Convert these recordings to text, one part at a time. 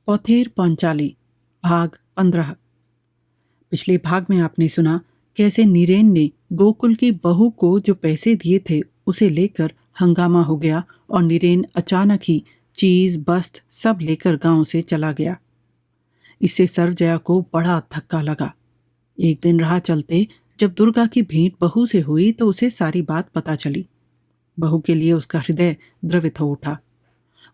पौथेर पांचाली भाग 15। पिछले भाग में आपने सुना कैसे नीरेन ने गोकुल की बहू को जो पैसे दिए थे उसे लेकर हंगामा हो गया और नीरेन अचानक ही चीज वस्त्र सब लेकर गांव से चला गया। इससे सर्वजया को बड़ा धक्का लगा। एक दिन राह चलते जब दुर्गा की भेंट बहू से हुई तो उसे सारी बात पता चली। बहू के लिए उसका हृदय द्रवित हो उठा।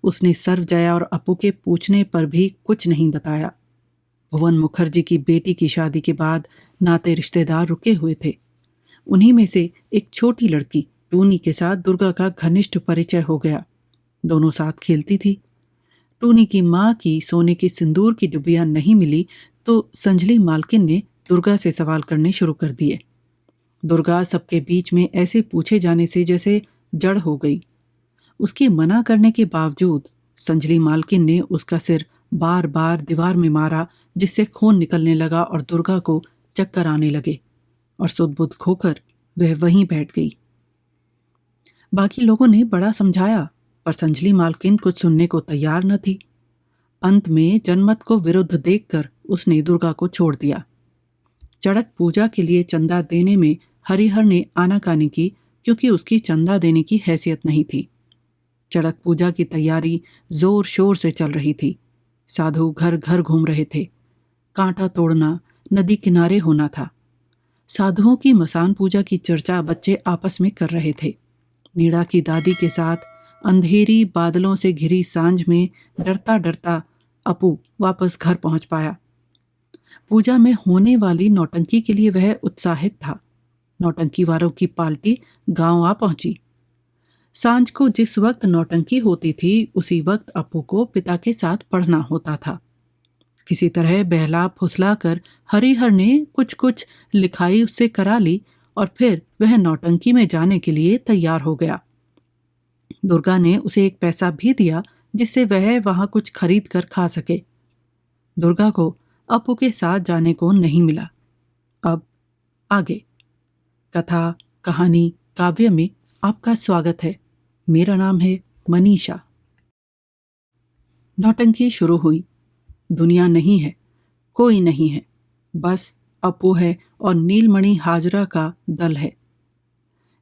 उसने सर्वजया और अपू के पूछने पर भी कुछ नहीं बताया। भुवन मुखर्जी की बेटी की शादी के बाद नाते रिश्तेदार रुके हुए थे। उन्हीं में से एक छोटी लड़की टूनी के साथ दुर्गा का घनिष्ठ परिचय हो गया। दोनों साथ खेलती थी। टूनी की माँ की सोने की सिंदूर की डुबिया नहीं मिली तो संजली मालकिन ने दुर्गा से सवाल करने शुरू कर दिए। दुर्गा सबके बीच में ऐसे पूछे जाने से जैसे जड़ हो गई। उसके मना करने के बावजूद संजली मालकिन ने उसका सिर बार बार दीवार में मारा, जिससे खून निकलने लगा और दुर्गा को चक्कर आने लगे और सुध-बुध खोकर वह वहीं बैठ गई। बाकी लोगों ने बड़ा समझाया पर संजली मालकिन कुछ सुनने को तैयार न थी। अंत में जनमत को विरुद्ध देखकर उसने दुर्गा को छोड़ दिया। चड़क पूजा के लिए चंदा देने में हरिहर ने आनाकानी की क्योंकि उसकी चंदा देने की हैसियत नहीं थी। चड़क पूजा की तैयारी जोर शोर से चल रही थी। साधु घर घर घूम रहे थे। कांटा तोड़ना, नदी किनारे होना था। साधुओं की मसान पूजा की चर्चा बच्चे आपस में कर रहे थे। नीड़ा की दादी के साथ अंधेरी बादलों से घिरी सांझ में डरता डरता अपू वापस घर पहुंच पाया। पूजा में होने वाली नौटंकी के लिए वह उत्साहित था। नौटंकी वालों की पार्टी गांव आ पहुंची। सांझ को जिस वक्त नौटंकी होती थी उसी वक्त अपू को पिता के साथ पढ़ना होता था। किसी तरह बहला फुसला कर हरिहर ने कुछ कुछ लिखाई उससे करा ली और फिर वह नौटंकी में जाने के लिए तैयार हो गया। दुर्गा ने उसे एक पैसा भी दिया जिससे वह वहां कुछ खरीद कर खा सके। दुर्गा को अपू के साथ जाने को नहीं मिला। अब आगे कथा कहानी काव्य में आपका स्वागत है। मेरा नाम है मनीषा। नौटंकी शुरू हुई। दुनिया नहीं है, कोई नहीं है, बस अपू है और नीलमणि हाजरा का दल है।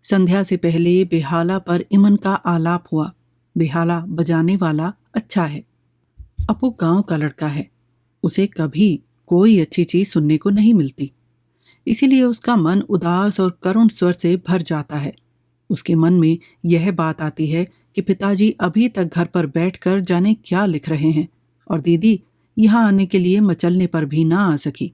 संध्या से पहले बेहाला पर इमन का आलाप हुआ। बेहाला बजाने वाला अच्छा है। अपू गांव का लड़का है। उसे कभी कोई अच्छी चीज सुनने को नहीं मिलती, इसीलिए उसका मन उदास और करुण स्वर से भर जाता है। उसके मन में यह बात आती है कि पिताजी अभी तक घर पर बैठकर जाने क्या लिख रहे हैं और दीदी यहाँ आने के लिए मचलने पर भी ना आ सकी।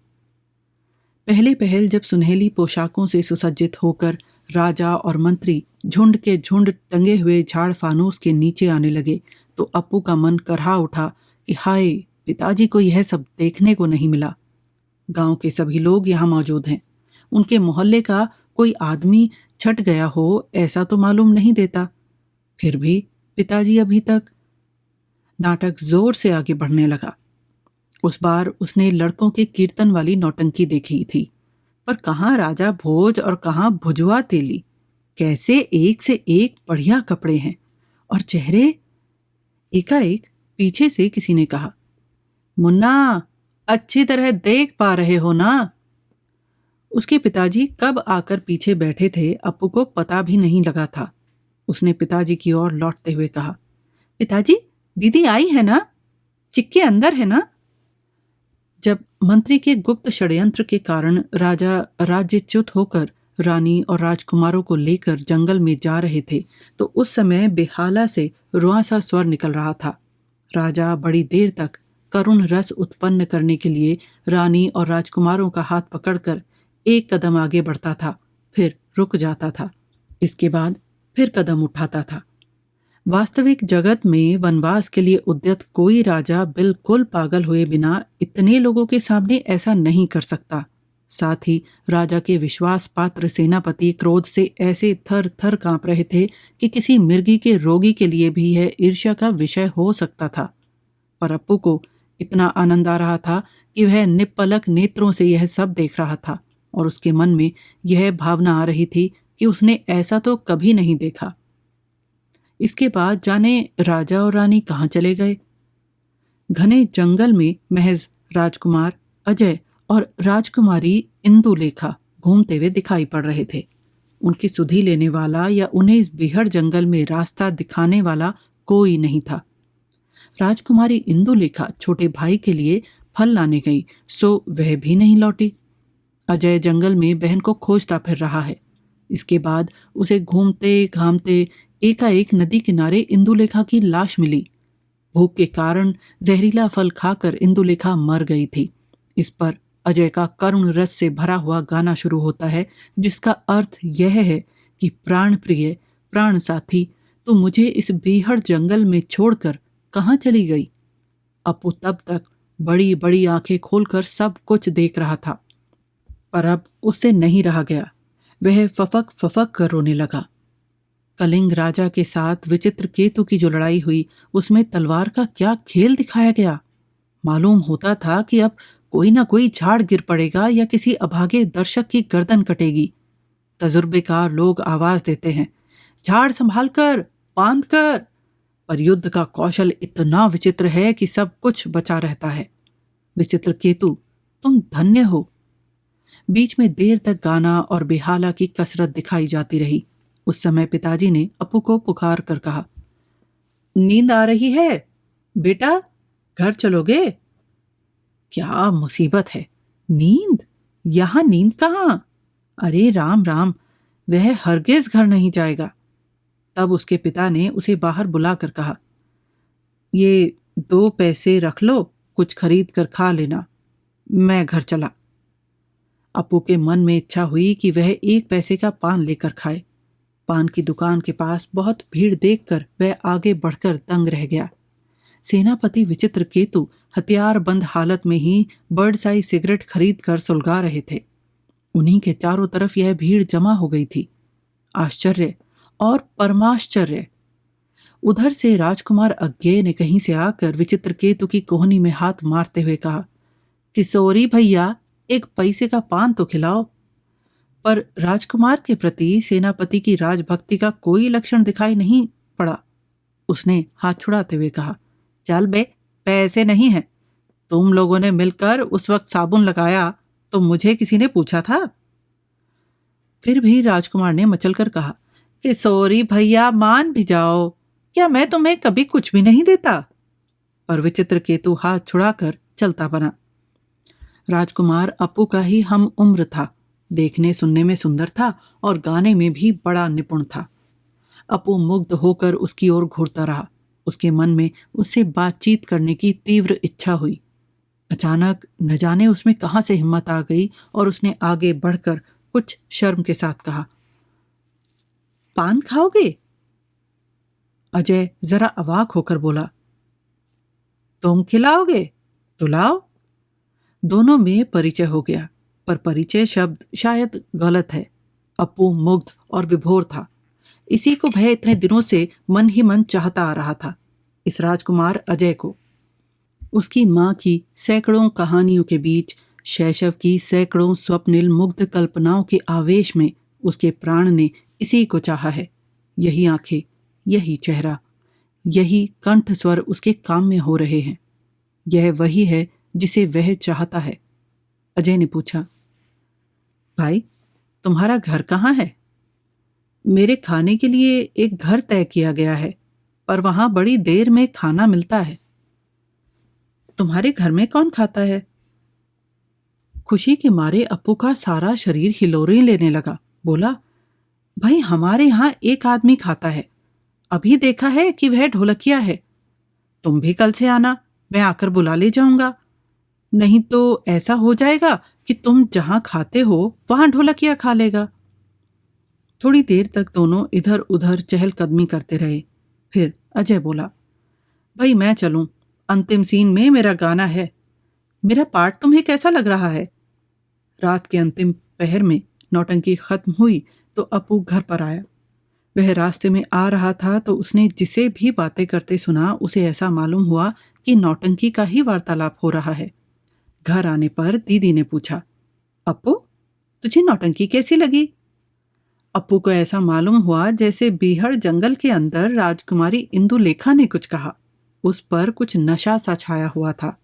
पहले पहल जब सुनहली पोशाकों से सुसज्जित होकर राजा और मंत्री झुंड के झुंड टंगे हुए झाड़ फानूस के नीचे आने लगे तो अपू का मन करहा उठा कि हाय, पिताजी को यह सब देखने को नहीं मिला। गांव के सभी लोग यहाँ मौजूद हैं। उनके मोहल्ले का कोई आदमी छट गया हो ऐसा तो मालूम नहीं देता। फिर भी पिताजी अभी तक। नाटक जोर से आगे बढ़ने लगा। उस बार उसने लड़कों के कीर्तन वाली नौटंकी देखी थी, पर कहाँ राजा भोज और कहाँ भुजवा तेली। कैसे एक से एक बढ़िया कपड़े हैं और चेहरे। एकाएक पीछे से किसी ने कहा, मुन्ना, अच्छी तरह देख पा रहे हो ना? उसके पिताजी कब आकर पीछे बैठे थे अपू को पता भी नहीं लगा था। उसने पिताजी की ओर लौटते हुए कहा, पिताजी, दीदी आई है ना? चिक्के अंदर है ना? जब मंत्री के गुप्त षड्यंत्र के कारण राजा राज्यच्युत होकर रानी और राजकुमारों को लेकर जंगल में जा रहे थे तो उस समय बेहाला से रुआंसा स्वर निकल रहा था। राजा बड़ी देर तक करुण रस उत्पन्न करने के लिए रानी और राजकुमारों का हाथ पकड़कर एक कदम आगे बढ़ता था, फिर रुक जाता था, इसके बाद फिर कदम उठाता था। वास्तविक जगत में वनवास के लिए उद्यत कोई राजा बिल्कुल पागल हुए बिना इतने लोगों के सामने ऐसा नहीं कर सकता। साथ ही राजा के विश्वास पात्र सेनापति क्रोध से ऐसे थर थर कांप रहे थे कि किसी मिर्गी के रोगी के लिए भी यह ईर्ष्या का विषय हो सकता था। पर अपू को इतना आनंद आ रहा था कि वह निपलक नेत्रों से यह सब देख रहा था और उसके मन में यह भावना आ रही थी कि उसने ऐसा तो कभी नहीं देखा। इसके बाद जाने राजा और रानी कहाँ चले गए। घने जंगल में महज राजकुमार अजय और राजकुमारी इंदुलेखा घूमते हुए दिखाई पड़ रहे थे। उनकी सुधि लेने वाला या उन्हें इस बीहड़ जंगल में रास्ता दिखाने वाला कोई नहीं था। राजकुमारी इंदुलेखा छोटे भाई के लिए फल लाने गई, सो वह भी नहीं लौटी। अजय जंगल में बहन को खोजता फिर रहा है। इसके बाद उसे घूमते घामते एकाएक नदी किनारे इंदुलेखा की लाश मिली। भूख के कारण जहरीला फल खाकर इंदुलेखा मर गई थी। इस पर अजय का करुण रस से भरा हुआ गाना शुरू होता है, जिसका अर्थ यह है कि प्राण प्रिय, प्राण साथी, तू मुझे इस बीहड़ जंगल में छोड़कर कहाँ चली गई। अपू तब तक बड़ी बड़ी आंखें खोलकर सब कुछ देख रहा था, पर अब उससे नहीं रहा गया। वह फफक फफक कर रोने लगा। कलिंग राजा के साथ विचित्र केतु की जो लड़ाई हुई, उसमें तलवार का क्या खेल दिखाया गया। मालूम होता था कि अब कोई ना कोई झाड़ गिर पड़ेगा या किसी अभागे दर्शक की गर्दन कटेगी। तजुर्बेकार लोग आवाज देते हैं, झाड़ संभाल कर, बांध कर। पर युद्ध का कौशल इतना विचित्र है कि सब कुछ बचा रहता है। विचित्र केतु, तुम धन्य हो। बीच में देर तक गाना और बेहाला की कसरत दिखाई जाती रही। उस समय पिताजी ने अपू को पुकार कर कहा, नींद आ रही है बेटा, घर चलोगे? क्या मुसीबत है, नींद? यहां नींद कहां? अरे राम राम, वह हरगिज घर नहीं जाएगा। तब उसके पिता ने उसे बाहर बुलाकर कहा, ये 2 पैसे रख लो, कुछ खरीद कर खा लेना, मैं घर चला। अपू के मन में इच्छा हुई कि वह 1 पैसे का पान लेकर खाए। पान की दुकान के पास बहुत भीड़ देखकर वह आगे बढ़कर दंग रह गया। सेनापति विचित्र केतु हथियार बंद हालत में ही बर्ड्स आई सिगरेट खरीद कर सुलगा रहे थे। उन्हीं के चारों तरफ यह भीड़ जमा हो गई थी। आश्चर्य और परमाश्चर्य। उधर से राजकुमार अज्ञेय ने कहीं से आकर विचित्र केतु की कोहनी में हाथ मारते हुए कहा, किशोरी भैया, 1 पैसे का पान तो खिलाओ। पर राजकुमार के प्रति सेनापति की राजभक्ति का कोई लक्षण दिखाई नहीं पड़ा। उसने हाथ छुड़ाते हुए कहा, चल बे, पैसे नहीं हैं। तुम लोगों ने मिलकर उस वक्त साबुन लगाया तो मुझे किसी ने पूछा था? फिर भी राजकुमार ने मचलकर कहा, किशोरी भैया, मान भी जाओ, क्या मैं तुम्हें कभी कुछ भी नहीं देता? पर विचित्र केतु हाथ छुड़ाकर चलता बना। राजकुमार अपू का ही हम उम्र था, देखने सुनने में सुंदर था और गाने में भी बड़ा निपुण था। अपू मुग्ध होकर उसकी ओर घूरता रहा। उसके मन में उससे बातचीत करने की तीव्र इच्छा हुई। अचानक न जाने उसमें कहाँ से हिम्मत आ गई और उसने आगे बढ़कर कुछ शर्म के साथ कहा, पान खाओगे? अजय जरा अवाक होकर बोला, तुम खिलाओगे तो लाओ। दोनों में परिचय हो गया, पर परिचय शब्द शायद गलत है। अपू मुग्ध और विभोर था। इसी को वह इतने दिनों से मन ही मन चाहता आ रहा था, इस राजकुमार अजय को। उसकी माँ की सैकड़ों कहानियों के बीच, शैशव की सैकड़ों स्वप्निल मुग्ध कल्पनाओं के आवेश में उसके प्राण ने इसी को चाहा है। यही आंखें, यही चेहरा, यही कंठ स्वर उसके काम में हो रहे हैं। यह वही है जिसे वह चाहता है। अजय ने पूछा, भाई, तुम्हारा घर कहाँ है? मेरे खाने के लिए एक घर तय किया गया है, पर वहां बड़ी देर में खाना मिलता है। तुम्हारे घर में कौन खाता है? खुशी के मारे अपू का सारा शरीर हिलोरें लेने लगा। बोला, भाई, हमारे यहाँ एक आदमी खाता है। अभी देखा है कि वह ढोलकिया है। तुम भी कल से आना, मैं आकर बुला ले जाऊंगा। नहीं तो ऐसा हो जाएगा कि तुम जहां खाते हो वहां ढोलकिया खा लेगा। थोड़ी देर तक दोनों इधर उधर चहलकदमी करते रहे। फिर अजय बोला, भाई मैं चलूं, अंतिम सीन में मेरा गाना है। मेरा पार्ट तुम्हें कैसा लग रहा है? रात के अंतिम पहर में नौटंकी खत्म हुई तो अपू घर पर आया। वह रास्ते में आ रहा था तो उसने जिसे भी बातें करते सुना, उसे ऐसा मालूम हुआ कि नौटंकी का ही वार्तालाप हो रहा है। घर आने पर दीदी ने पूछा, अपू, तुझे नौटंकी कैसी लगी? अपू को ऐसा मालूम हुआ जैसे बीहड़ जंगल के अंदर राजकुमारी इंदुलेखा ने कुछ कहा। उस पर कुछ नशा सा छाया हुआ था।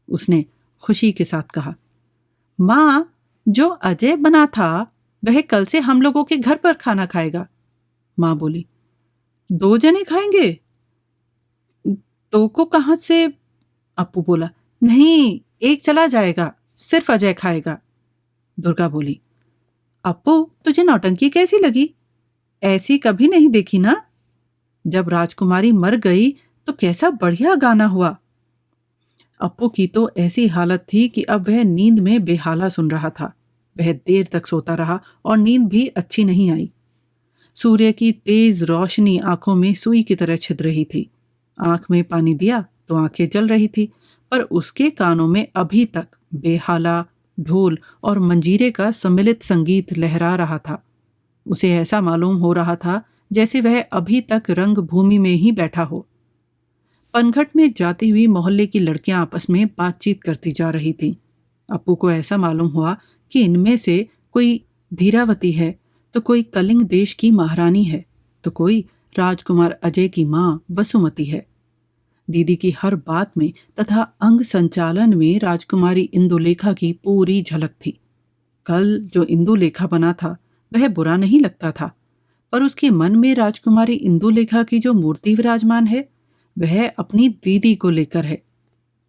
उसने खुशी के साथ कहा, माँ, जो अजय बना था वह कल से हम लोगों के घर पर खाना खाएगा। माँ बोली, 2 जने खाएंगे? तो को कहाँ से? अप्पू बोला, नहीं, एक चला जाएगा, सिर्फ अजय खाएगा। दुर्गा बोली, अप्पू, तुझे नौटंकी कैसी लगी? ऐसी कभी नहीं देखी ना। जब राजकुमारी मर गई तो कैसा बढ़िया गाना हुआ। अप्पू की तो ऐसी हालत थी कि अब वह नींद में बेहाला सुन रहा था। वह देर तक सोता रहा और नींद भी अच्छी नहीं आई। सूर्य की तेज रोशनी आंखों में सुई की तरह छिद रही थी। आंख में पानी दिया तो आंखें जल रही थी, पर उसके कानों में अभी तक बेहाला, ढोल और मंजीरे का सम्मिलित संगीत लहरा रहा था। उसे ऐसा मालूम हो रहा था जैसे वह अभी तक रंगभूमि में ही बैठा हो। पनघट में जाती हुई मोहल्ले की लड़कियां आपस में बातचीत करती जा रही थीं। अप्पू को ऐसा मालूम हुआ कि इनमें से कोई धीरावती है, तो कोई कलिंग देश की महारानी है, तो कोई राजकुमार अजय की माँ वसुमती है। दीदी की हर बात में तथा अंग संचालन में राजकुमारी इंदुलेखा की पूरी झलक थी। कल जो इंदुलेखा बना था वह बुरा नहीं लगता था, पर उसके मन में राजकुमारी इंदुलेखा की जो मूर्ति विराजमान है वह अपनी दीदी को लेकर है।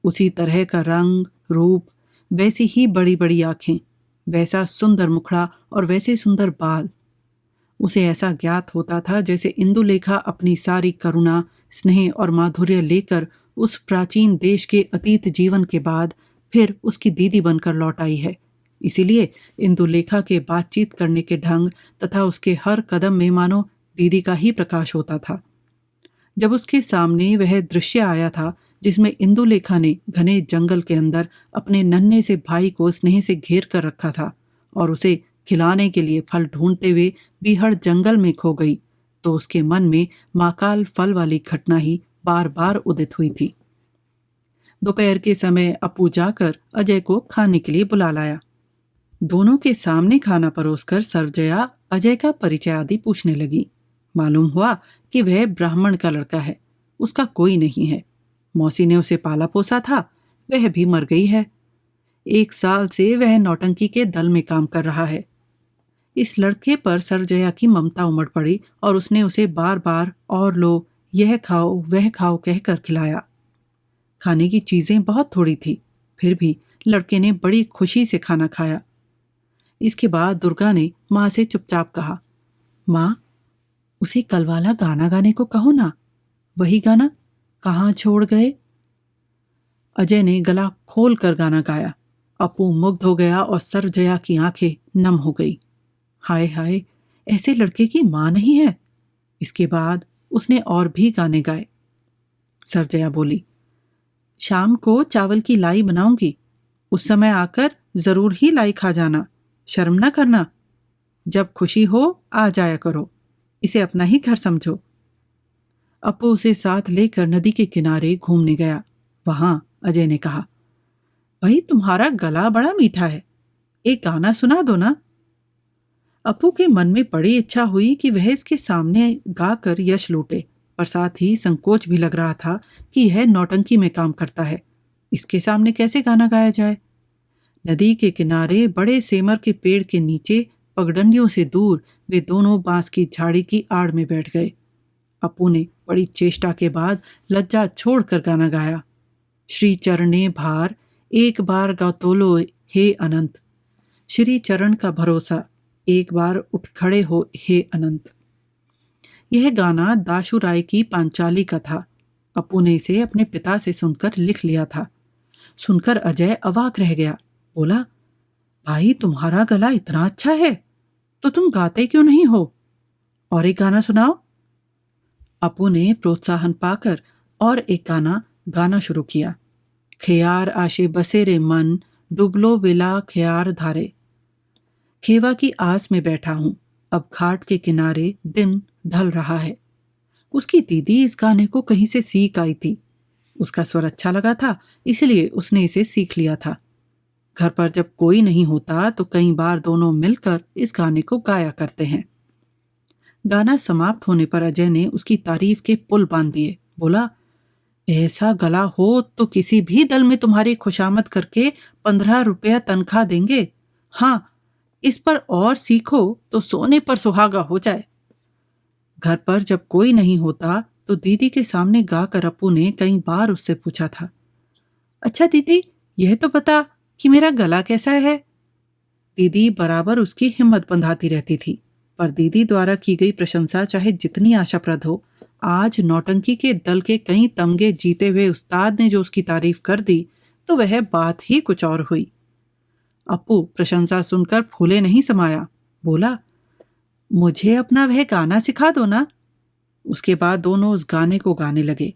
उसी तरह का रंग, रूप, वैसी ही बड़ी बड़ी आंखें, वैसा सुंदर मुखड़ा और वैसे सुंदर बाल। उसे ऐसा ज्ञात होता था जैसे इंदुलेखा अपनी सारी करुणा, स्नेह और माधुर्य लेकर उस प्राचीन देश के अतीत जीवन के बाद फिर उसकी दीदी बनकर लौट आई है। इसीलिए इंदुलेखा के बातचीत करने के ढंग तथा उसके हर कदम में मानो दीदी का ही प्रकाश होता था। जब उसके सामने वह दृश्य आया था जिसमें इंदुलेखा ने घने जंगल के अंदर अपने नन्हे से भाई को स्नेह से घेर कर रखा था और उसे खिलाने के लिए फल ढूंढते हुए बीहड़ जंगल में खो गई, तो उसके मन में माकाल फल वाली घटना ही बार बार उदित हुई थी। दोपहर के समय अप्पू जाकर अजय को खाने के लिए बुला लाया। दोनों के सामने खाना परोसकर सर्वजया अजय का परिचय आदि पूछने लगी। मालूम हुआ कि वह ब्राह्मण का लड़का है, उसका कोई नहीं है। मौसी ने उसे पाला पोसा था, वह भी मर गई है। 1 साल से वह नौटंकी के दल में काम कर रहा है। इस लड़के पर सर्वजया की ममता उमड़ पड़ी और उसने उसे बार बार और लो, यह खाओ वह खाओ कहकर खिलाया। खाने की चीजें बहुत थोड़ी थी, फिर भी लड़के ने बड़ी खुशी से खाना खाया। इसके बाद दुर्गा ने माँ से चुपचाप कहा, माँ, उसे कल वाला गाना गाने को कहो ना, वही गाना, कहाँ छोड़ गए। अजय ने गला खोल कर गाना गाया। अप्पू मुग्ध हो गया और सर्वजया की आंखें नम हो गई। हाय हाय, ऐसे लड़के की माँ नहीं है। इसके बाद उसने और भी गाने गाए। सर्वजया बोली, शाम को चावल की लाई बनाऊंगी, उस समय आकर जरूर ही लाई खा जाना, शर्म ना करना। जब खुशी हो आ जाया करो, इसे अपना ही घर समझो। अप्पू उसे साथ लेकर नदी के किनारे घूमने गया। वहां अजय ने कहा, भाई तुम्हारा गला बड़ा मीठा है, एक गाना सुना दो ना। अप्पू के मन में बड़ी इच्छा हुई कि वह इसके सामने गाकर यश लूटे, पर साथ ही संकोच भी लग रहा था कि यह नौटंकी में काम करता है, इसके सामने कैसे गाना गाया जाए। नदी के किनारे बड़े सेमर के पेड़ के नीचे पगडंडियों से दूर वे दोनों बांस की झाड़ी की आड़ में बैठ गए। अप्पू ने बड़ी चेष्टा के बाद लज्जा छोड़कर गाना गाया, श्री चरणे भार एक बार गौतोलो हे अनंत, श्री चरण का भरोसा एक बार उठ खड़े हो हे अनंत। यह गाना दाशु राय की पांचाली का था। अप्पू ने इसे अपने पिता से सुनकर लिख लिया था। सुनकर अजय अवाक रह गया। बोला, भाई तुम्हारा गला इतना अच्छा है तो तुम गाते क्यों नहीं हो, और एक गाना सुनाओ। अप्पू ने प्रोत्साहन पाकर और एक गाना गाना शुरू किया। ख्यार आशे बसेरे मन, डुबलो विला ख्यार धारे। खेवा की आस में बैठा हूं, अब घाट के किनारे दिन ढल रहा है। उसकी दीदी इस गाने को कहीं से सीख आई थी। उसका स्वर अच्छा लगा था, इसलिए उसने इसे सीख लिया था। घर पर जब कोई नहीं होता तो कई बार दोनों मिलकर इस गाने को गाया करते हैं। गाना समाप्त होने पर अजय ने उसकी तारीफ के पुल बांध दिए। बोला, ऐसा गला हो तो किसी भी दल में तुम्हारी खुशामद करके 15 रुपया तनख्वाह देंगे। हाँ, इस पर और सीखो तो सोने पर सुहागा हो जाए। घर पर जब कोई नहीं होता तो दीदी के सामने गाकर अपू ने कई बार उससे पूछा था, अच्छा दीदी, यह तो बता कि मेरा गला कैसा है। दीदी बराबर उसकी हिम्मत बंधाती रहती थी, पर दीदी द्वारा की गई प्रशंसा चाहे जितनी आशाप्रद हो, आज नौटंकी के दल के कई तमगे जीते हुए उस्ताद ने जो उसकी तारीफ कर दी तो वह बात ही कुछ और हुई। अपू प्रशंसा सुनकर फूले नहीं समाया, बोला, मुझे अपना वह गाना सिखा दो ना। उसके बाद दोनों उस गाने को गाने लगे।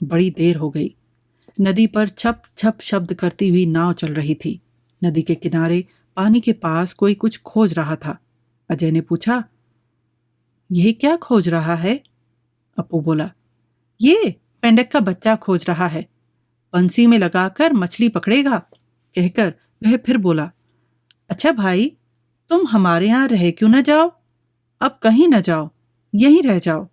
बड़ी देर हो गई। नदी पर छप छप शब्द करती हुई नाव चल रही थी। नदी के किनारे पानी के पास कोई कुछ खोज रहा था। अजय ने पूछा, यह क्या खोज रहा है? अपू बोला, ये पेंडक का बच्चा खोज रहा है, बंसी में लगाकर मछली पकड़ेगा। कहकर वह फिर बोला, अच्छा भाई, तुम हमारे यहाँ रह क्यों न जाओ? अब कहीं न जाओ, यहीं रह जाओ।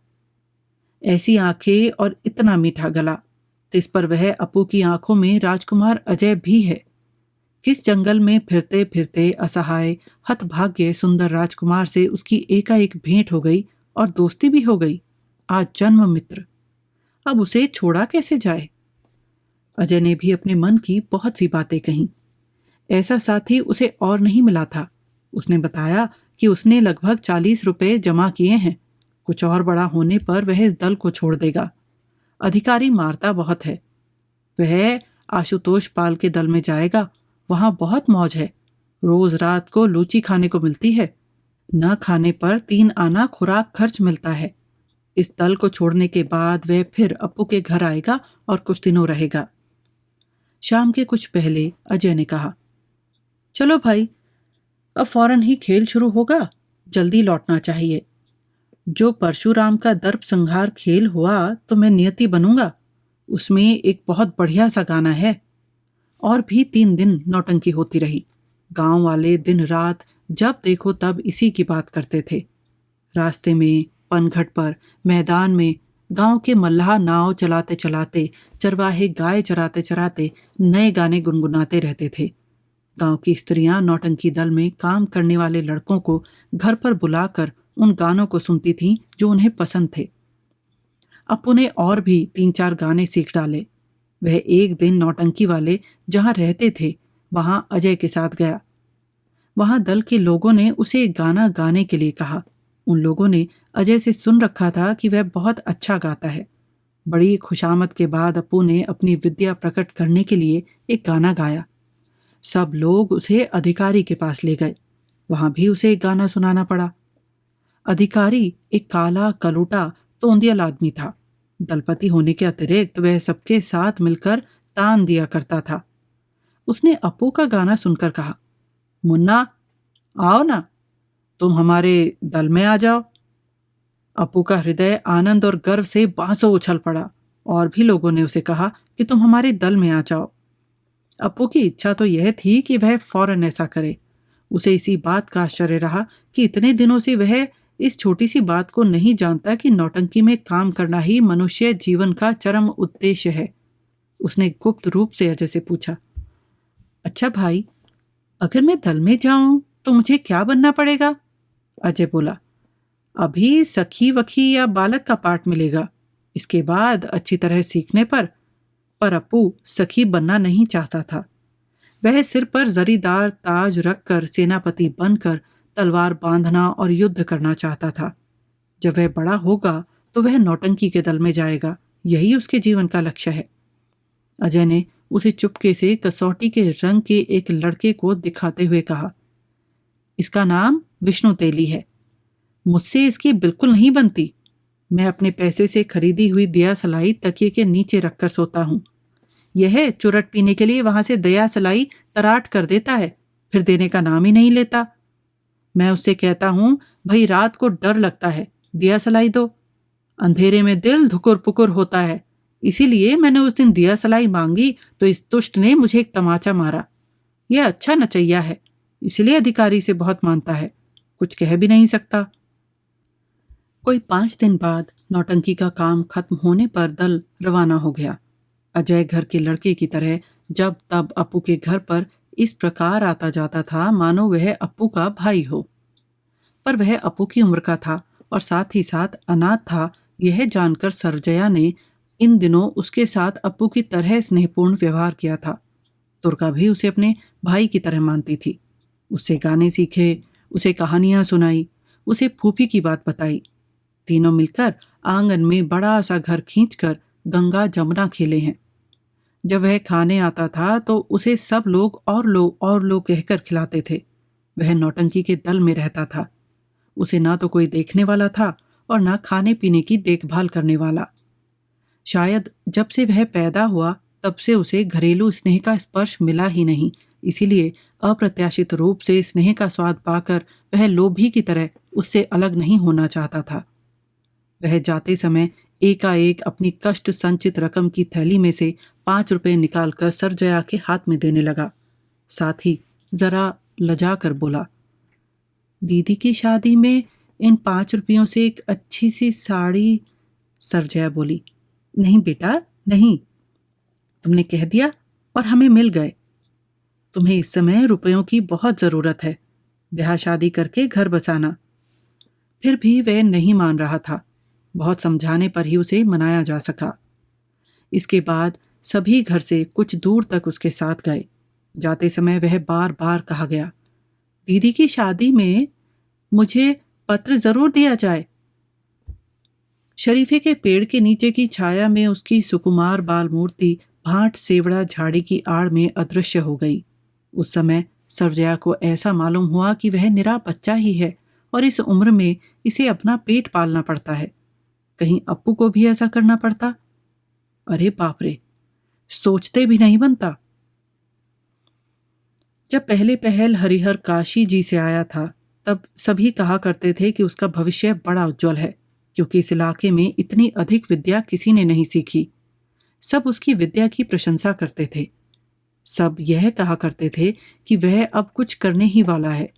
ऐसी आंखें और इतना मीठा गला, तो इस पर वह अपू की आंखों में राजकुमार अजय भी है। किस जंगल में फिरते फिरते असहाय हतभाग्य सुंदर राजकुमार से उसकी एकाएक भेंट हो गई और दोस्ती भी हो गई। आज जन्म मित्र, अब उसे छोड़ा कैसे जाए? अजय ने भी अपने मन की बहुत सी बातें कहीं। ऐसा साथी उसे और नहीं मिला था। उसने बताया कि उसने लगभग 40 रुपए जमा किए हैं। कुछ और बड़ा होने पर वह इस दल को छोड़ देगा। अधिकारी मारता बहुत है। वह आशुतोष पाल के दल में जाएगा। वहां बहुत मौज है। रोज रात को लूची खाने को मिलती है। न खाने पर 3 आना खुराक खर्च मिलता है। इस दल को छोड़ने के बाद वह फिर अपू के घर आएगा और कुछ दिनों रहेगा। शाम के कुछ पहले अजय ने कहा, चलो भाई, अब फौरन ही खेल शुरू होगा, जल्दी लौटना चाहिए। जो परशुराम का दर्प संहार खेल हुआ तो मैं नियति बनूंगा। उसमें एक बहुत बढ़िया सा गाना है। और भी 3 दिन नौटंकी होती रही। गांव वाले दिन रात जब देखो तब इसी की बात करते थे। रास्ते में, पनघट पर, मैदान में गांव के मल्लाह नाव चलाते चलाते, चरवाहे गाय चराते चराते नए गाने गुनगुनाते रहते थे। गांव की स्त्रियां नौटंकी दल में काम करने वाले लड़कों को घर पर बुलाकर उन गानों को सुनती थीं जो उन्हें पसंद थे। अपू ने और भी 3-4 गाने सीख डाले। वह एक दिन नौटंकी वाले जहां रहते थे वहां अजय के साथ गया। वहां दल के लोगों ने उसे एक गाना गाने के लिए कहा। उन लोगों ने अजय से सुन रखा था कि वह बहुत अच्छा गाता है। बड़ी खुशामद के बाद अपू ने अपनी विद्या प्रकट करने के लिए एक गाना गाया। सब लोग उसे अधिकारी के पास ले गए। वहां भी उसे एक गाना सुनाना पड़ा। अधिकारी एक काला कलूटा तोंदियल आदमी था। दलपति होने के अतिरिक्त वह सबके साथ मिलकर तान दिया करता था। उसने अपू का गाना सुनकर कहा, मुन्ना, आओ ना, तुम हमारे दल में आ जाओ। अपू का हृदय आनंद और गर्व से बांसों उछल पड़ा। और भी लोगों ने उसे कहा कि तुम हमारे दल में आ जाओ। अपू की इच्छा तो यह थी कि वह फौरन ऐसा करे। उसे इसी बात का आश्चर्य रहा कि इतने दिनों से वह इस छोटी सी बात को नहीं जानता कि नौटंकी में काम करना ही मनुष्य जीवन का चरम उद्देश्य है। उसने गुप्त रूप से अजय से पूछा, अच्छा भाई, अगर मैं दल में जाऊं तो मुझे क्या बनना पड़ेगा? अजय बोला, अभी सखी वखी या बालक का पाठ मिलेगा। इसके बाद अच्छी तरह सीखने पर अपू सखी बनना नहीं चाहता था। वह सिर पर जरीदार ताज रखकर सेनापति बनकर तलवार बांधना और युद्ध करना चाहता था। जब वह बड़ा होगा तो वह नौटंकी के दल में जाएगा। यही उसके जीवन का लक्ष्य है। अजय ने उसे चुपके से कसौटी के रंग के एक लड़के को दिखाते हुए कहा, इसका नाम विष्णु तेली है। मुझसे इसकी बिल्कुल नहीं बनती। मैं अपने पैसे से खरीदी हुई दिया सलाई तकिए के नीचे रखकर सोता हूँ। यह चुरट पीने के लिए वहां से दया सलाई तराट कर देता है, फिर देने का नाम ही नहीं लेता। मैं उससे कहता हूं, भाई रात को डर लगता है, दिया सलाई दो। अंधेरे में दिल धुकुर पुकुर होता है। इसीलिए मैंने उस दिन दिया सलाई मांगी तो इस दुष्ट ने मुझे एक तमाचा मारा। यह अच्छा नचैया है, इसलिए अधिकारी से बहुत मानता है, कुछ कह भी नहीं सकता। कोई 5 दिन बाद नौटंकी का काम खत्म होने पर दल रवाना हो गया। अजय घर के लड़के की तरह जब तब अप्पू के घर पर इस प्रकार आता जाता था मानो वह अप्पू का भाई हो। पर वह अप्पू की उम्र का था और साथ ही साथ अनाथ था, यह जानकर सरजया ने इन दिनों उसके साथ अप्पू की तरह स्नेहपूर्ण व्यवहार किया था। दुर्गा भी उसे अपने भाई की तरह मानती थी। उससे गाने सीखे, उसे कहानियां सुनाई, उसे फूफी की बात बताई। तीनों मिलकर आंगन में बड़ा सा घर खींचकर गंगा जमुना खेले हैं। जब वह खाने आता था तो उसे सब लोग और लोग कहकर खिलाते थे। वह नौटंकी के दल में रहता था। उसे ना तो कोई देखने वाला था और ना खाने पीने की देखभाल करने वाला। शायद जब से वह पैदा हुआ तब से उसे घरेलू स्नेह का स्पर्श मिला ही नहीं, इसीलिए अप्रत्याशित रूप से स्नेह का स्वाद पाकर वह लोभी की तरह उससे अलग नहीं होना चाहता था। वह जाते समय एकाएक अपनी कष्ट संचित रकम की थैली में से 5 रुपए निकालकर सरजया के हाथ में देने लगा। साथ ही जरा लजा कर बोला, दीदी की शादी में इन 5 रुपयों से एक अच्छी सी साड़ी। सरजया बोली, नहीं बेटा नहीं, तुमने कह दिया और हमें मिल गए। तुम्हें इस समय रुपयों की बहुत जरूरत है, ब्याह शादी करके घर बसाना। फिर भी वह नहीं मान रहा था। बहुत समझाने पर ही उसे मनाया जा सका। इसके बाद सभी घर से कुछ दूर तक उसके साथ गए। जाते समय वह बार बार कहा गया, दीदी की शादी में मुझे पत्र जरूर दिया जाए। शरीफे के पेड़ के नीचे की छाया में उसकी सुकुमार बाल मूर्ति भाट सेवड़ा झाड़ी की आड़ में अदृश्य हो गई। उस समय सरजया को ऐसा मालूम हुआ कि वह निरा बच्चा ही है और इस उम्र में इसे अपना पेट पालना पड़ता है। कहीं अप्पू को भी ऐसा करना पड़ता? अरे बाप रे, सोचते भी नहीं बनता। जब पहले पहल हरिहर काशी जी से आया था तब सभी कहा करते थे कि उसका भविष्य बड़ा उज्जवल है, क्योंकि इस इलाके में इतनी अधिक विद्या किसी ने नहीं सीखी। सब उसकी विद्या की प्रशंसा करते थे। सब यह कहा करते थे कि वह अब कुछ करने ही वाला है।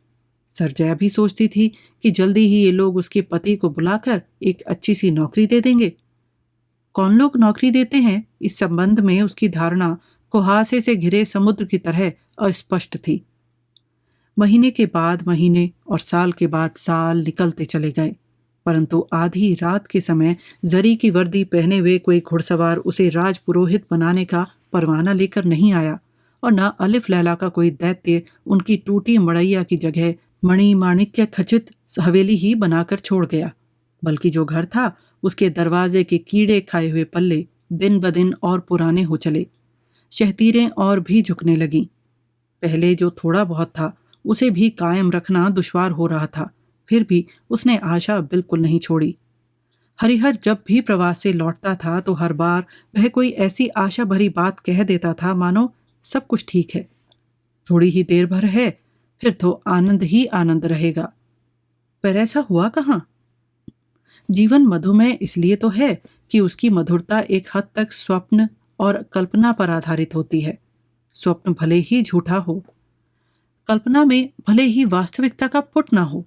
सरजया भी सोचती थी कि जल्दी ही ये लोग उसके पति को बुलाकर एक अच्छी सी नौकरी दे देंगे। कौन लोग नौकरी देते हैं, इस संबंध में उसकी धारणा कुहासे से घिरे समुद्र की तरह अस्पष्ट थी। महीने के बाद महीने और साल के बाद साल निकलते चले गए, परंतु आधी रात के समय जरी की वर्दी पहने हुए कोई घुड़सवार उसे राजपुरोहित बनाने का परवाना लेकर नहीं आया और न अलिफ लैला का कोई दैत्य उनकी टूटी मड़ैया की जगह मणि माणिक्य खचित हवेली ही बनाकर छोड़ गया, बल्कि जो घर था उसके दरवाजे के कीड़े खाए हुए पल्ले दिन ब दिन और पुराने हो चले। शहतीरें और भी झुकने लगीं। पहले जो थोड़ा बहुत था उसे भी कायम रखना दुश्वार हो रहा था, फिर भी उसने आशा बिल्कुल नहीं छोड़ी। हरिहर जब भी प्रवास से लौटता था तो हर बार वह कोई ऐसी आशा भरी बात कह देता था मानो सब कुछ ठीक है, थोड़ी ही देर भर है, फिर तो आनंद ही आनंद रहेगा। पर ऐसा हुआ कहाँ? जीवन मधुमेह इसलिए तो है कि उसकी मधुरता एक हद तक स्वप्न और कल्पना पर आधारित होती है। स्वप्न भले ही झूठा हो, कल्पना में भले ही वास्तविकता का पुट ना हो,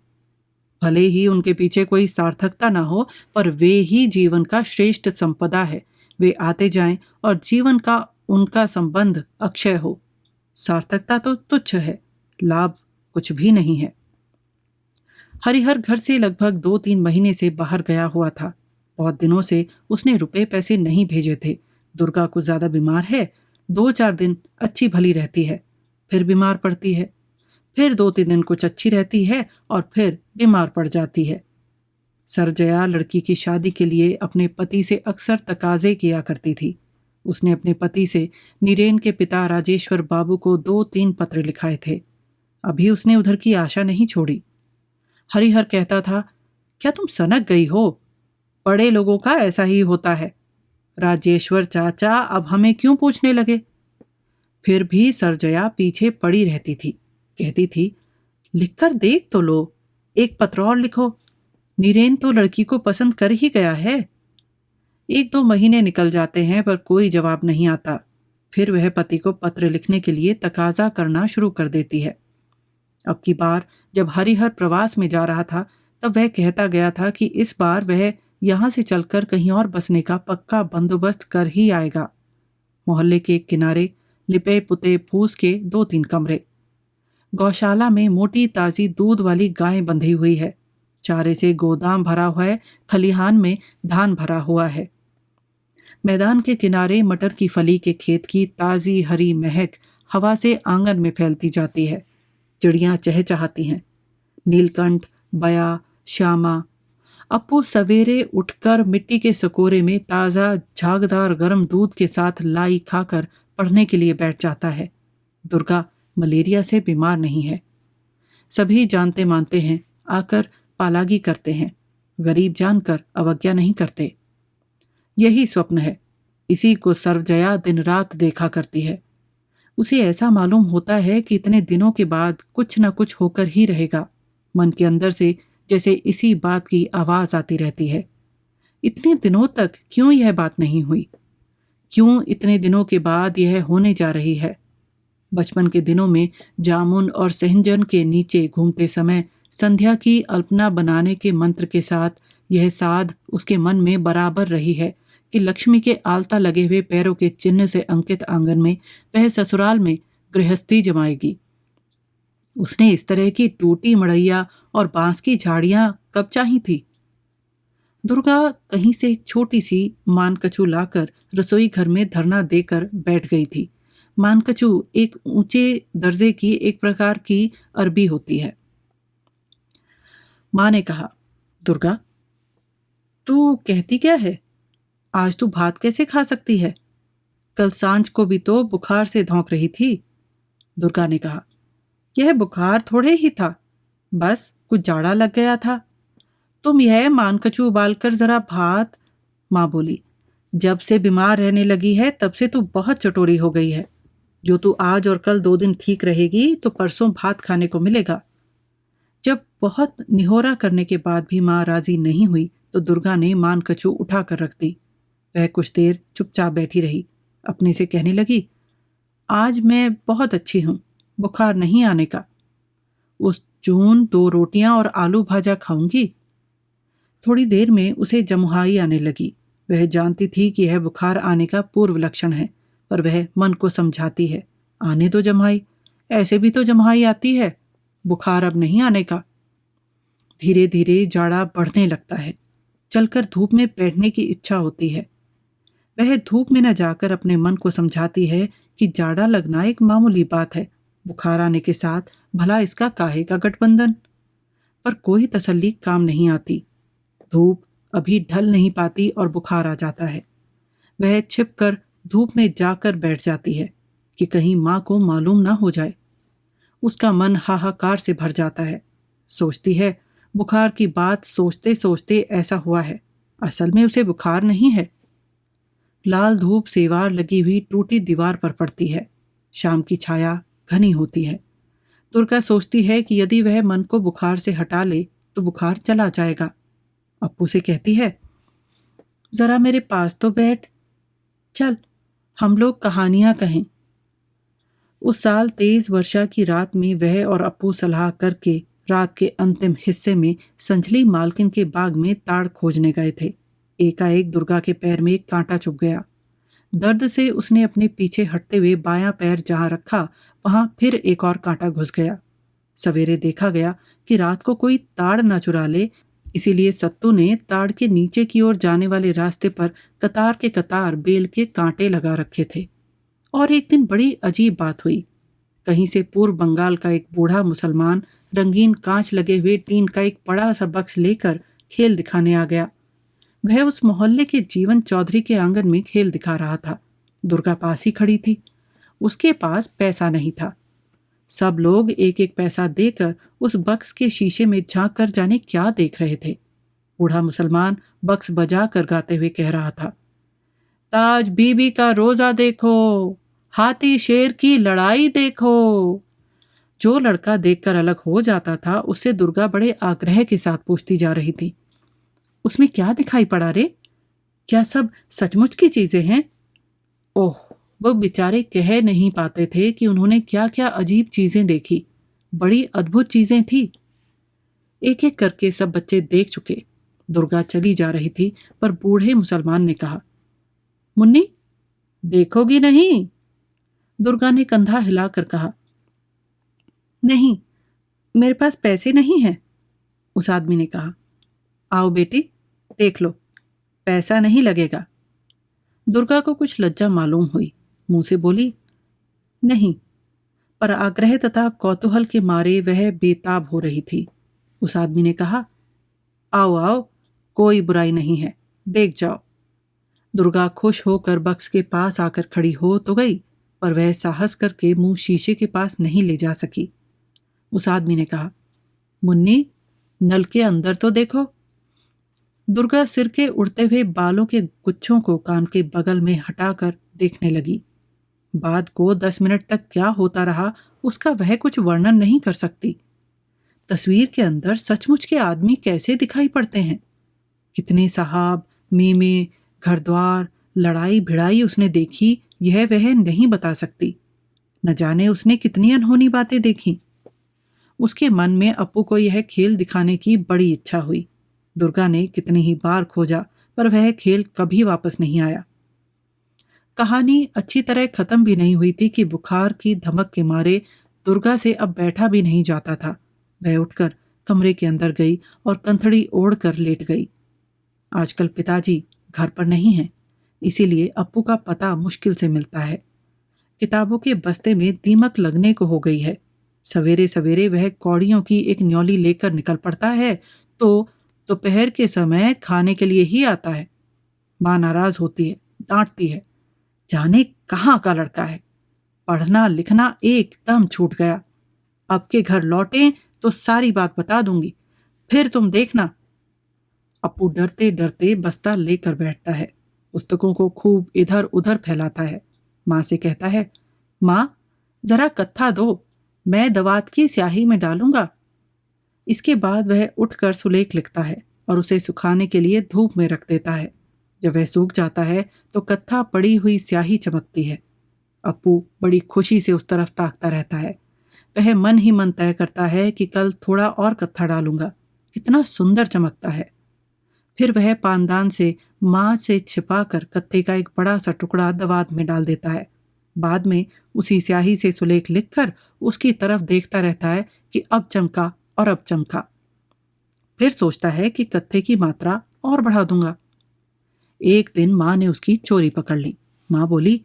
भले ही उनके पीछे कोई सार्थकता ना हो, पर वे ही जीवन का श्रेष्ठ संपदा है। वे आते जाएं और जीवन का उनका संबंध अक्षय हो। सार्थकता तो तुच्छ है, लाभ कुछ भी नहीं है। हरिहर घर से लगभग 2-3 महीने से बाहर गया हुआ था। बहुत दिनों से उसने रुपए पैसे नहीं भेजे थे। दुर्गा कुछ ज्यादा बीमार है, 2-4 दिन अच्छी भली रहती है, फिर बीमार पड़ती है, फिर 2-3 दिन कुछ अच्छी रहती है और फिर बीमार पड़ जाती है। सरजया लड़की की शादी के लिए अपने पति से अक्सर तकाजे किया करती थी। उसने अपने पति से नीरेन के पिता राजेश्वर बाबू को 2-3 पत्र लिखाए थे। अभी उसने उधर की आशा नहीं छोड़ी। हरिहर कहता था, क्या तुम सनक गई हो? बड़े लोगों का ऐसा ही होता है। राजेश्वर चाचा अब हमें क्यों पूछने लगे? फिर भी सरजया पीछे पड़ी रहती थी। कहती थी, लिखकर देख तो लो, एक पत्र और लिखो। नीरेन तो लड़की को पसंद कर ही गया है। 1-2 महीने निकल जाते हैं पर कोई जवाब नहीं आता। फिर वह पति को पत्र लिखने के लिए तकाजा करना शुरू कर देती है। अब की बार जब हरिहर प्रवास में जा रहा था तब वह कहता गया था कि इस बार वह यहाँ से चलकर कहीं और बसने का पक्का बंदोबस्त कर ही आएगा। मोहल्ले के किनारे लिपे पुते फूस के 2-3 कमरे। गौशाला में मोटी ताजी दूध वाली गाय बंधी हुई है। चारे से गोदाम भरा हुआ है। खलिहान में धान भरा हुआ है। मैदान के किनारे मटर की फली के खेत की ताजी हरी महक हवा से आंगन में फैलती जाती है। चिड़ियां चहचहाती हैं। नीलकंठ, बया, श्यामा। अप्पू सवेरे उठकर मिट्टी के सकोरे में ताज़ा झागदार गर्म दूध के साथ लाई खाकर पढ़ने के लिए बैठ जाता है। दुर्गा मलेरिया से बीमार नहीं है। सभी जानते मानते हैं, आकर पालागी करते हैं। गरीब जानकर अवज्ञा नहीं करते। यही स्वप्न है। इसी को सर्वजया दिन रात देखा करती है। उसे ऐसा मालूम होता है कि इतने दिनों के बाद कुछ न कुछ होकर ही रहेगा। मन के अंदर से जैसे इसी बात की आवाज आती रहती है। इतने दिनों तक क्यों यह बात नहीं हुई? क्यों इतने दिनों के बाद यह होने जा रही है? बचपन के दिनों में जामुन और सहंजन के नीचे घूमते समय संध्या की अल्पना बनाने के मंत्र के साथ यह साध उसके मन में बराबर रही है कि लक्ष्मी के आलता लगे हुए पैरों के चिन्ह से अंकित आंगन में वह ससुराल में गृहस्थी जमाएगी। उसने इस तरह की टूटी मड़ैया और बांस की झाड़ियां कब चाही थी? दुर्गा कहीं से एक छोटी सी मानकछू लाकर रसोई घर में धरना देकर बैठ गई थी। मानकछू एक ऊंचे दर्जे की एक प्रकार की अरबी होती है। माँ ने कहा, दुर्गा तू कहती क्या है? आज तू भात कैसे खा सकती है? कल सांझ को भी तो बुखार से धौंक रही थी। दुर्गा ने कहा, यह बुखार थोड़े ही था, बस कुछ जाड़ा लग गया था। तुम यह मानकछू उबालकर जरा भात। माँ बोली, जब से बीमार रहने लगी है तब से तू बहुत चटोरी हो गई है। जो तू आज और कल 2 दिन ठीक रहेगी तो परसों भात खाने को मिलेगा। जब बहुत निहोरा करने के बाद भी माँ राजी नहीं हुई तो दुर्गा ने मानकछू उठा कर रख दी। वह कुछ देर चुपचाप बैठी रही। अपने से कहने लगी, आज मैं बहुत अच्छी हूँ, बुखार नहीं आने का। उस जून 2 रोटियां और आलू भाजा खाऊंगी। थोड़ी देर में उसे जमुहाई आने लगी। वह जानती थी कि यह बुखार आने का पूर्व लक्षण है, पर वह मन को समझाती है, आने दो जमुहाई, ऐसे भी तो जमुहाई आती है, बुखार अब नहीं आने का। धीरे धीरे जाड़ा बढ़ने लगता है। चलकर धूप में बैठने की इच्छा होती है। वह धूप में न जाकर अपने मन को समझाती है कि जाड़ा लगना एक मामूली बात है, बुखार आने के साथ भला इसका काहे का गठबंधन। पर कोई तसल्ली काम नहीं आती। धूप अभी ढल नहीं पाती और बुखार आ जाता है। वह छिपकर धूप में जाकर बैठ जाती है कि कहीं माँ को मालूम ना हो जाए। उसका मन हाहाकार से भर जाता है। सोचती है, बुखार की बात सोचते सोचते ऐसा हुआ है, असल में उसे बुखार नहीं है। लाल धूप सेवार लगी हुई टूटी दीवार पर पड़ती है। शाम की छाया घनी होती है। दुर्गा सोचती है कि यदि वह मन को बुखार से हटा ले तो बुखार चला जाएगा। अप्पू से कहती है, जरा मेरे पास तो बैठ, चल हम लोग कहानियां कहें। उस साल तेज वर्षा की रात में वह और अप्पू सलाह करके रात के अंतिम हिस्से में संझली मालकिन के बाग में ताड़ खोजने गए थे। एकाएक दुर्गा के पैर में एक कांटा चुभ गया। दर्द से उसने अपने पीछे हटते हुए बायां पैर जहां रखा वहां फिर एक और कांटा घुस गया। सवेरे देखा गया कि रात को कोई ताड़ न चुरा ले, इसीलिए सत्तू ने ताड़ के नीचे की ओर जाने वाले रास्ते पर कतार के कतार बेल के कांटे लगा रखे थे। और एक दिन बड़ी अजीब बात हुई। कहीं से पूर्व बंगाल का एक बूढ़ा मुसलमान रंगीन कांच लगे हुए टीन का एक बड़ा सा बक्स लेकर खेल दिखाने आ गया। वह उस मोहल्ले के जीवन चौधरी के आंगन में खेल दिखा रहा था। दुर्गा पास ही खड़ी थी। उसके पास पैसा नहीं था। सब लोग एक एक पैसा देकर उस बक्स के शीशे में झांक कर जाने क्या देख रहे थे। बूढ़ा मुसलमान बक्स बजा कर गाते हुए कह रहा था, ताज बीबी का रोजा देखो, हाथी शेर की लड़ाई देखो। जो लड़का देखकर अलग हो जाता था उससे दुर्गा बड़े आग्रह के साथ पूछती जा रही थी, उसमें क्या दिखाई पड़ा रे? क्या सब सचमुच की चीजें हैं? ओह, वो बेचारे कह नहीं पाते थे कि उन्होंने क्या क्या अजीब चीजें देखी। बड़ी अद्भुत चीजें थी। एक एक करके सब बच्चे देख चुके। दुर्गा चली जा रही थी, पर बूढ़े मुसलमान ने कहा, मुन्नी, देखोगी नहीं? दुर्गा ने कंधा हिलाकर कहा, नहीं, मेरे पास पैसे नहीं हैं। उस आदमी ने कहा, आओ बेटी, देख लो, पैसा नहीं लगेगा। दुर्गा को कुछ लज्जा मालूम हुई, मुंह से बोली, नहीं, पर आग्रह तथा कौतूहल के मारे वह बेताब हो रही थी। उस आदमी ने कहा, आओ आओ, कोई बुराई नहीं है, देख जाओ। दुर्गा खुश होकर बक्स के पास आकर खड़ी हो तो गई, पर वह साहस करके मुंह शीशे के पास नहीं ले जा सकी। उस आदमी ने कहा, मुन्नी, नल के अंदर तो देखो। दुर्गा सिर के उड़ते हुए बालों के गुच्छों को कान के बगल में हटाकर देखने लगी। बाद को 10 मिनट तक क्या होता रहा उसका वह कुछ वर्णन नहीं कर सकती। तस्वीर के अंदर सचमुच के आदमी कैसे दिखाई पड़ते हैं, कितने साहब, मेमे, घरद्वार, लड़ाई भिड़ाई उसने देखी, यह वह नहीं बता सकती। न जाने उसने कितनी अनहोनी बातें देखी। उसके मन में अप्पू को यह खेल दिखाने की बड़ी इच्छा हुई। दुर्गा ने कितनी ही बार खोजा, पर वह खेल कभी वापस नहीं आया। कहानी अच्छी तरह खत्म भी नहीं हुई थी कि बुखार की धमक के मारे दुर्गा से अब बैठा भी नहीं जाता था। वह उठकर कमरे के अंदर गई और कंथड़ी ओढ़ कर लेट गई। आजकल पिताजी घर पर नहीं हैं, इसीलिए अप्पू का पता मुश्किल से मिलता है। किताबों के बस्ते में दीमक लगने को हो गई है। सवेरे सवेरे वह कौड़ियों की एक न्योली लेकर निकल पड़ता है तो दोपहर के समय खाने के लिए ही आता है। माँ नाराज होती है, डांटती है, जाने कहाँ का लड़का है, पढ़ना लिखना एकदम छूट गया। अब के घर लौटे तो सारी बात बता दूंगी, फिर तुम देखना। अप्पू डरते डरते बस्ता लेकर बैठता है, पुस्तकों को खूब इधर उधर फैलाता है। माँ से कहता है, माँ, जरा कत्था दो, मैं दवात की स्याही में डालूंगा। इसके बाद वह उठकर सुलेख लिखता है और उसे सुखाने के लिए धूप में रख देता है। जब वह सूख जाता है तो कत्था पड़ी हुई स्याही चमकती है। अप्पू बड़ी खुशी से उस तरफ ताकता रहता है। वह मन ही मन तय करता है कि कल थोड़ा और कत्था डालूंगा, कितना सुंदर चमकता है। फिर वह पानदान से माँ से छिपाकर कत्थे का एक बड़ा सा टुकड़ा दवात में डाल देता है। बाद में उसी स्याही से सुलेख लिखकर उसकी तरफ देखता रहता है कि अब चमका और अब चमका। फिर सोचता है कि कत्थे की मात्रा और बढ़ा दूंगा। एक दिन माँ ने उसकी चोरी पकड़ ली। माँ बोली,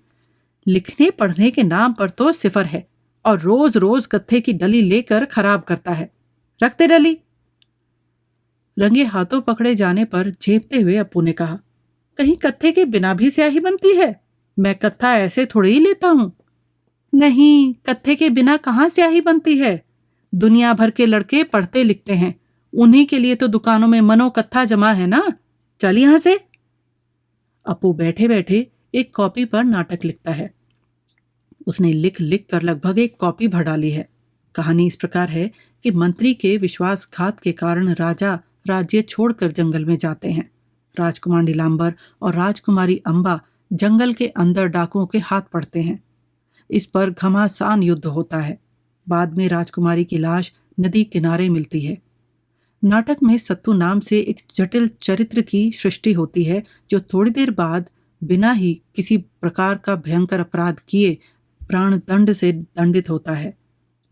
लिखने पढ़ने के नाम पर तो सिफर है और रोज रोज कत्थे की डली लेकर खराब करता है, रखते डली। रंगे हाथों पकड़े जाने पर झेपते हुए अप्पू ने कहा, कहीं कत्थे के बिना भी स्याही बनती है? मैं कत्था ऐसे थोड़ी ही लेता हूं। नहीं, कत्थे के बिना कहाँ स्याही बनती है? दुनिया भर के लड़के पढ़ते लिखते हैं, उन्हीं के लिए तो दुकानों में मनो कत्था जमा है ना। चल यहां से। अप्पू बैठे बैठे एक कॉपी पर नाटक लिखता है। उसने लिख लिख कर लगभग एक कॉपी भर डाली है। कहानी इस प्रकार है कि मंत्री के विश्वासघात के कारण राजा राज्य छोड़कर जंगल में जाते हैं। राजकुमार नीलांबर और राजकुमारी अंबा जंगल के अंदर डाकुओं के हाथ पड़ते हैं। इस पर घमासान युद्ध होता है। बाद में राजकुमारी की लाश नदी किनारे मिलती है। नाटक में सत्तू नाम से एक जटिल चरित्र की सृष्टि होती है जो थोड़ी देर बाद बिना ही किसी प्रकार का भयंकर अपराध किए प्राण दंड से दंडित होता है।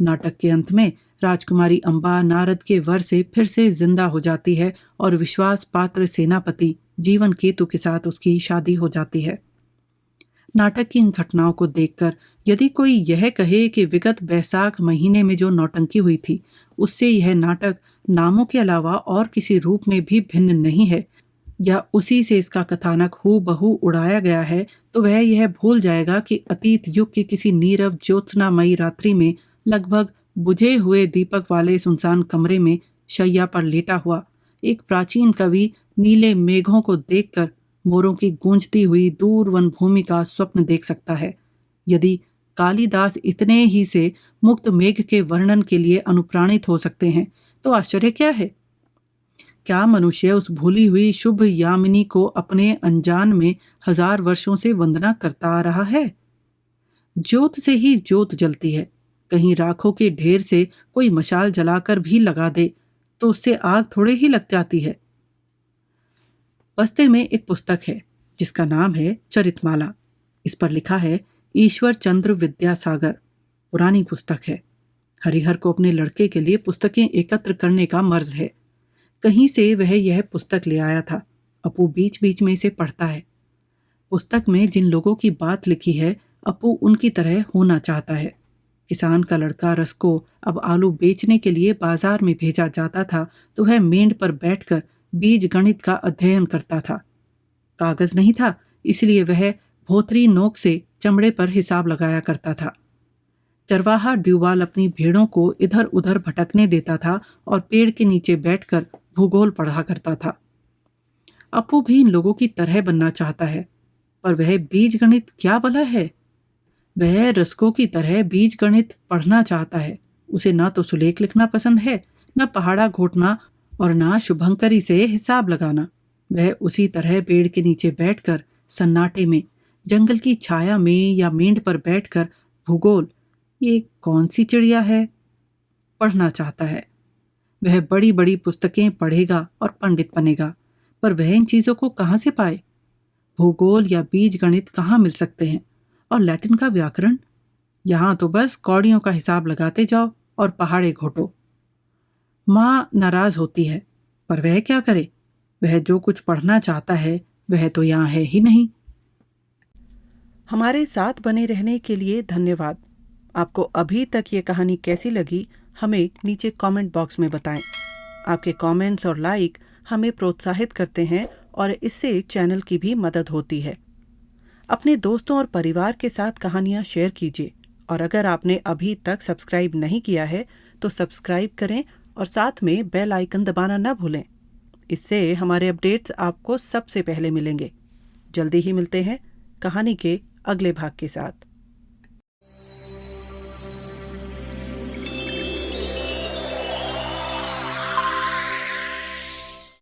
नाटक के अंत में राजकुमारी अंबा नारद के वर से फिर से जिंदा हो जाती है और विश्वास पात्र सेनापति जीवन केतु के साथ उसकी शादी हो जाती है। नाटक की इन घटनाओं को देखकर यदि कोई यह कहे कि विगत बैसाख महीने में जो नौटंकी हुई थी उससे यह नाटक नामों के अलावा और किसी रूप में भी भिन्न नहीं है या उसी से इसका कथानक हूबहू उड़ाया गया है, तो वह यह भूल जाएगा कि अतीत युग की किसी नीरव ज्योत्सनामयी रात्रि में लगभग बुझे हुए दीपक वाले सुनसान कमरे में शैया पर लेटा हुआ एक प्राचीन कवि नीले मेघों को देखकर मोरों की गूंजती हुई दूर वन भूमि का स्वप्न देख सकता है। यदि कालिदास इतने ही से मुक्त मेघ के वर्णन के लिए अनुप्राणित हो सकते हैं तो आश्चर्य क्या है? क्या मनुष्य उस भूली हुई शुभ यामिनी को अपने अनजान में 1000 वर्षों से वंदना करता आ रहा है? ज्योत से ही ज्योत जलती है। कहीं राखों के ढेर से कोई मशाल जलाकर भी लगा दे तो उससे आग थोड़े ही लग जाती है। बस्ते में एक पुस्तक है जिसका नाम है चरितमाला। इस पर लिखा है ईश्वर चंद्र विद्यासागर। पुरानी पुस्तक है। हरिहर को अपने लड़के के लिए पुस्तकें एकत्र करने का मर्ज है। कहीं से वह यह पुस्तक ले आया था। अपू बीच बीच में इसे पढ़ता है। पुस्तक में जिन लोगों की बात लिखी है, अपू उनकी तरह होना चाहता है। किसान का लड़का रस को अब आलू बेचने के लिए बाजार में भेजा जाता था तो वह मेंढ पर बैठकर बीज गणित का अध्ययन करता था। कागज नहीं था, इसलिए वह भोतरी नोक से चमड़े पर हिसाब लगाया करता था। चरवाहा ड्यूवाल अपनी भेड़ों को इधर उधर भटकने देता था और पेड़ के नीचे बैठकर भूगोल पढ़ा करता था। अपू भी इन लोगों की तरह बनना चाहता है, पर वह बीज गणित क्या भला है। वह रस्को की तरह बीज गणित पढ़ना चाहता है। उसे ना तो सुलेख लिखना पसंद है, न पहाड़ा घोटना और ना शुभंकरी से हिसाब लगाना। वह उसी तरह पेड़ के नीचे बैठकर सन्नाटे में, जंगल की छाया में या मेंढ पर बैठकर भूगोल, ये कौन सी चिड़िया है, पढ़ना चाहता है। वह बड़ी बड़ी पुस्तकें पढ़ेगा और पंडित बनेगा, पर वह इन चीजों को कहाँ से पाए। भूगोल या बीज गणित कहाँ मिल सकते हैं, और लैटिन का व्याकरण, यहाँ तो बस कौड़ियों का हिसाब लगाते जाओ और पहाड़े घोटो। माँ नाराज होती है, पर वह क्या करे। वह जो कुछ पढ़ना चाहता है वह तो यहाँ है ही नहीं। हमारे साथ बने रहने के लिए धन्यवाद। आपको अभी तक ये कहानी कैसी लगी हमें नीचे कमेंट बॉक्स में बताएं। आपके कमेंट्स और लाइक हमें प्रोत्साहित करते हैं और इससे चैनल की भी मदद होती है। अपने दोस्तों और परिवार के साथ कहानियाँ शेयर कीजिए, और अगर आपने अभी तक सब्सक्राइब नहीं किया है तो सब्सक्राइब करें और साथ में बेल आइकन दबाना न भूलें। इससे हमारे अपडेट्स आपको सबसे पहले मिलेंगे। जल्दी ही मिलते हैं कहानी के अगले भाग के साथ।